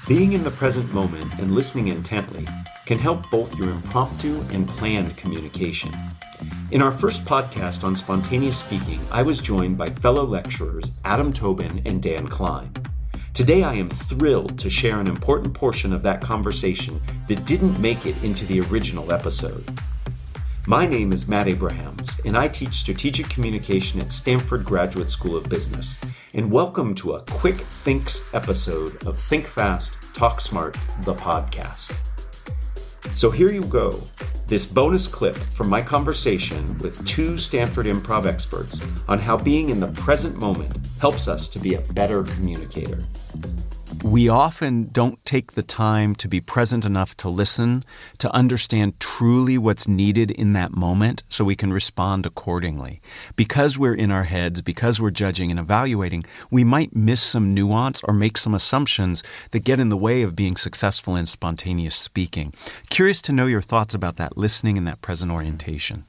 Being in the present moment and listening intently can help both your impromptu and planned communication. In our first podcast on spontaneous speaking, I was joined by fellow lecturers Adam Tobin and Dan Klein. Today I am thrilled to share an important portion of that conversation that didn't make it into the original episode. My name is Matt Abrahams, and I teach strategic communication at Stanford Graduate School of Business. And welcome to a quick Thinks episode of Think Fast, Talk Smart, the podcast. So here you go, this bonus clip from my conversation with two Stanford improv experts on how being in the present moment helps us to be a better communicator. We often don't take the time to be present enough to listen, to understand truly what's needed in that moment so we can respond accordingly. Because we're in our heads, because we're judging and evaluating, we might miss some nuance or make some assumptions that get in the way of being successful in spontaneous speaking. Curious to know your thoughts about that listening and that present orientation.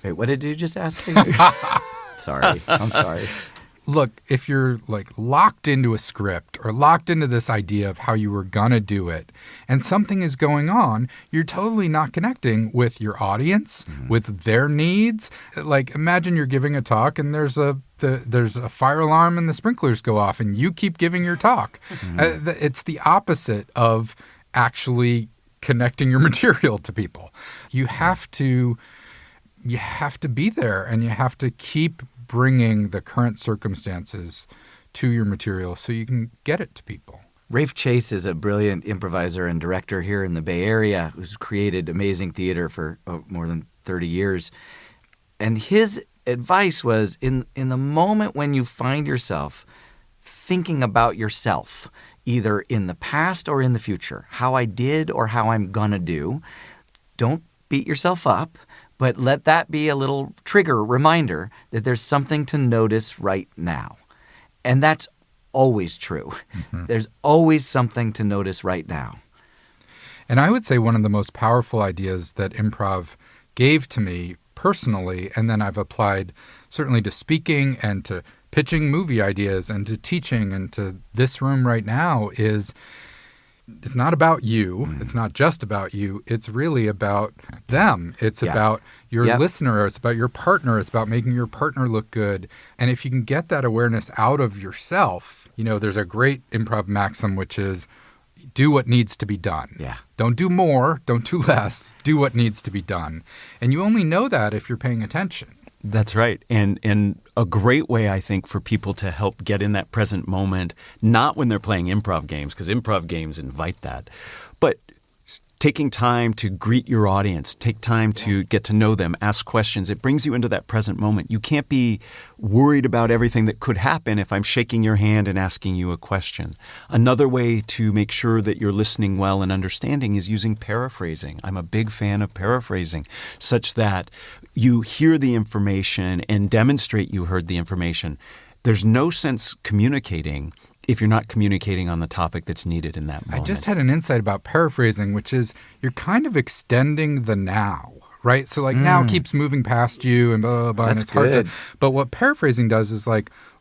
Wait, what did you just ask me? Sorry, I'm sorry. Look, if you're locked into a script or locked into this idea of how you were going to do it and something is going on, you're totally not connecting with your audience, with their needs. Imagine you're giving a talk and there's a fire alarm and the sprinklers go off and you keep giving your talk. It's the opposite of actually connecting your material to people. You have to be there and you have to keep bringing the current circumstances to your material so you can get it to people. Rafe Chase is a brilliant improviser and director here in the Bay Area who's created amazing theater for more than 30 years. And his advice was in the moment when you find yourself thinking about yourself, either in the past or in the future, how I did or how I'm going to do, don't beat yourself up. But let that be a little trigger reminder that there's something to notice right now. And that's always true. Mm-hmm. There's always something to notice right now. And I would say one of the most powerful ideas that improv gave to me personally, and then I've applied certainly to speaking and to pitching movie ideas and to teaching and to this room right now, is it's not about you. It's not just about you. It's really about them. It's about your listener. It's about your partner. It's about making your partner look good. And if you can get that awareness out of yourself, there's a great improv maxim, which is do what needs to be done. Yeah. Don't do more. Don't do less. Do what needs to be done. And you only know that if you're paying attention. That's right. And a great way, I think, for people to help get in that present moment, not when they're playing improv games, because improv games invite that, but taking time to greet your audience, take time to get to know them, ask questions. It brings you into that present moment. You can't be worried about everything that could happen if I'm shaking your hand and asking you a question. Another way to make sure that you're listening well and understanding is using paraphrasing. I'm a big fan of paraphrasing, such that you hear the information and demonstrate you heard the information. There's no sense communicating if you're not communicating on the topic that's needed in that moment. I just had an insight about paraphrasing, which is you're kind of extending the now, right? So now keeps moving past you and blah, blah, blah. That's and it's hard good. But what paraphrasing does is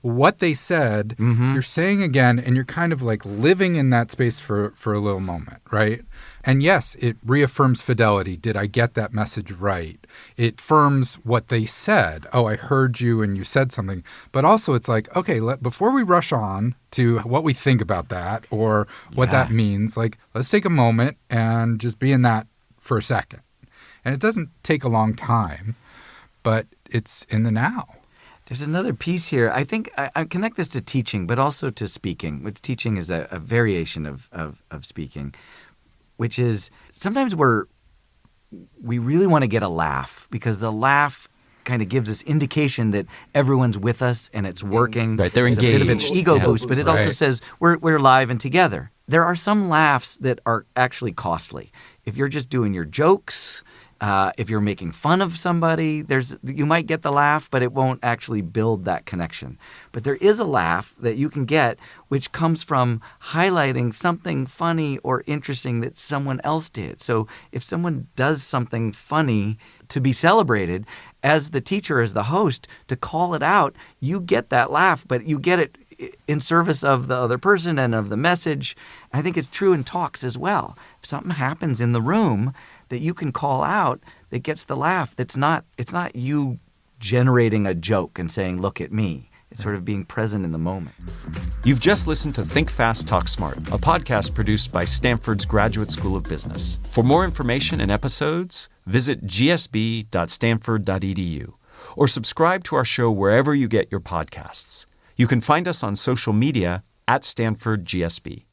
what they said, you're saying again, and you're kind of living in that space for a little moment, right? And yes, it reaffirms fidelity. Did I get that message right? It firms what they said. Oh, I heard you and you said something. But also it's okay, before we rush on to what we think about that or what that means, let's take a moment and just be in that for a second. And it doesn't take a long time, but it's in the now. There's another piece here. I think I connect this to teaching, but also to speaking. With teaching is a variation of speaking, which is sometimes we really want to get a laugh because the laugh kind of gives us indication that everyone's with us and it's working. Right, they're it's engaged. a bit of an ego boost, but it also says we're live and together. There are some laughs that are actually costly. If you're just doing your jokes, if you're making fun of somebody, you might get the laugh, but it won't actually build that connection. But there is a laugh that you can get which comes from highlighting something funny or interesting that someone else did. So if someone does something funny to be celebrated, as the teacher, as the host, to call it out, you get that laugh, but you get it in service of the other person and of the message. I think it's true in talks as well. If something happens in the room that you can call out that gets the laugh, it's not you generating a joke and saying, look at me. It's sort of being present in the moment. You've just listened to Think Fast, Talk Smart, a podcast produced by Stanford's Graduate School of Business. For more information and episodes, visit gsb.stanford.edu or subscribe to our show wherever you get your podcasts. You can find us on social media @StanfordGSB.